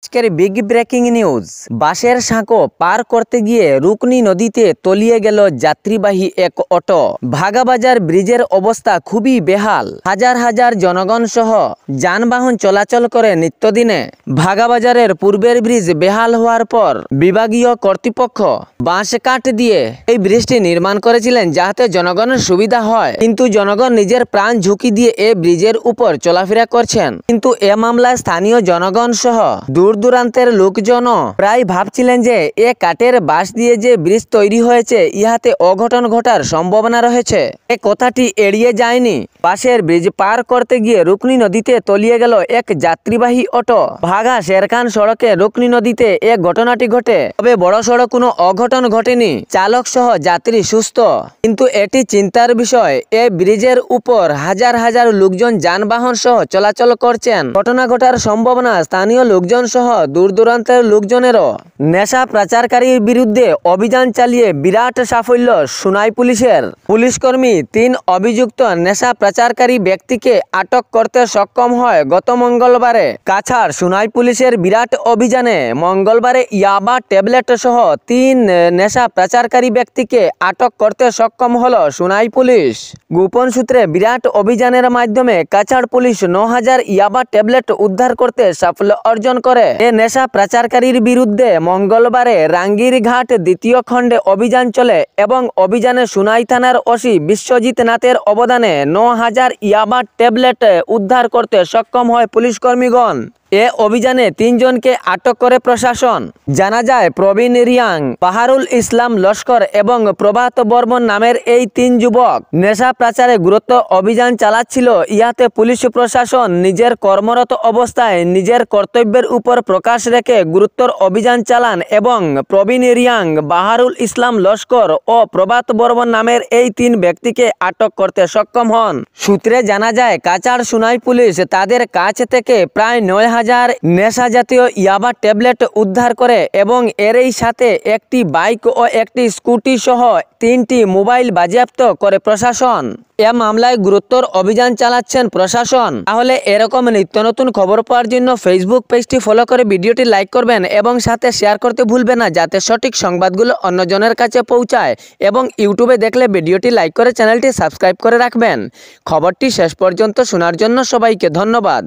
আজকের big breaking news. বাসের সাঁকো পার করতে গিয়ে রুকনি নদীতে তলিয়ে গেল যাত্রীবাহী এক অটো। ভাগাবাজার ব্রিজের অবস্থা খুবই বেহাল। হাজার হাজার জনগণ সহ যানবাহন চলাচল করে নিত্যদিনে। ভাগাবাজারের পূর্বের ব্রিজ বেহাল হওয়ার পর বিভাগীয় কর্তৃপক্ষ বাঁশ কাঠ দিয়ে এই ব্রিজটি নির্মাণ করেছিলেন যাতে জনগণের সুবিধা হয়, কিন্তু জনগণ নিজের প্রাণ ঝুঁকি দিয়ে এই ব্রিজের উপর চলাফেরা করছেন। কিন্তু এ মামলায় স্থানীয় জনগণ সহ দূর দূরান্তের লোকজন প্রায় ভাবছিলেন যে এ কাঠের বাঁশ দিয়ে যে ব্রিজ তৈরি হয়েছে ইহাতে অঘটন ঘটার সম্ভাবনা রয়েছে। এ কথাটি এড়িয়ে যায়নি। বাসের ব্রিজ পার করতে গিয়ে রুকনি নদীতে তলিয়ে গেল এক যাত্রীবাহী অটো। ভাগা শেরখান সড়কে রুকনি নদীতে এ ঘটনাটি ঘটে। তবে বড় সড়ক কোনো অঘটন ঘটেনি, চালক সহ যাত্রী সুস্থ। কিন্তু এটি চিন্তার বিষয়, এই ব্রিজের উপর হাজার হাজার লোকজন যানবাহন সহ চলাচল করছেন। ঘটনা ঘটার সম্ভাবনা স্থানীয় লোকজন সহ দূর দূরান্তের লোকজনেরও। নেশা পাচারকারীর বিরুদ্ধে অভিযান চালিয়ে বিরাট সাফল্য সুনাই পুলিশের। পুলিশকর্মী ৩ অভিযুক্ত নেশা পাচারকারী ব্যক্তিকে আটক করতে সক্ষম হয় গত মঙ্গলবারে। কাছাড় সুনাই পুলিশের বিরাট অভিযানে মঙ্গলবারে ইয়াবা ট্যাবলেট সহ ৩ নেশা পাচারকারী ব্যক্তিকে আটক করতে সক্ষম হল সুনাই পুলিশ। গোপন সূত্রে বিরাট অভিযানের মাধ্যমে কাছাড় পুলিশ ৯,০০০ ইয়াবা ট্যাবলেট উদ্ধার করতে সাফল্য অর্জন করে। এ নেশা পাচারকারীর বিরুদ্ধে মঙ্গলবারে রাঙ্গিরঘাট ২য় খণ্ডে অভিযান চলে এবং অভিযানে সুনাই থানার ওসি বিশ্বজিৎ নাথের অবদানে ৯,০০০ ইয়াবা ট্যাবলেট উদ্ধার করতে সক্ষম হয় পুলিশকর্মীগণ। এ অভিযানে ৩ জনকে আটক করে প্রশাসন। জানা যায় প্রবীণ রিয়াং, পাহারুল ইসলাম লস্কর এবং প্রভাত বর্মন নামের এই ৩ যুবক নেশা পাচারে গুরুত্ব অভিযান চালাচ্ছিল। ইহাতে পুলিশ প্রশাসন নিজের কর্মরত অবস্থায় নিজের কর্তব্যের উপর প্রকাশ রেখে গুরুত্বর অভিযান চালান এবং প্রবীণ রিয়াং, বাহারুল ইসলাম লস্কর ও প্রভাত বর্মন নামের এই ৩ ব্যক্তিকে আটক করতে সক্ষম হন। সূত্রে জানা যায় কাছাড় সুনাই পুলিশ তাদের কাছ থেকে প্রায় ৯,০০০ নেশা জাতীয় ইয়াবা ট্যাবলেট উদ্ধার করে এবং এরই সাথে একটি বাইক ও একটি স্কুটি সহ ৩টি মোবাইল বাজেয়াপ্ত করে প্রশাসন। এ মামলায় গুরুত্বর অভিযান চালাচ্ছেন প্রশাসন। তাহলে এরকম নিত্য নতুন খবর পাওয়ার জন্য ফেসবুক পেজটি ফলো করে ভিডিওটি লাইক করবেন এবং সাথে শেয়ার করতে ভুলবেন না, যাতে সঠিক সংবাদগুলো অন্যজনের কাছে পৌঁছায়। এবং ইউটিউবে দেখলে ভিডিওটি লাইক করে চ্যানেলটি সাবস্ক্রাইব করে রাখবেন। খবরটি শেষ পর্যন্ত শোনার জন্য সবাইকে ধন্যবাদ।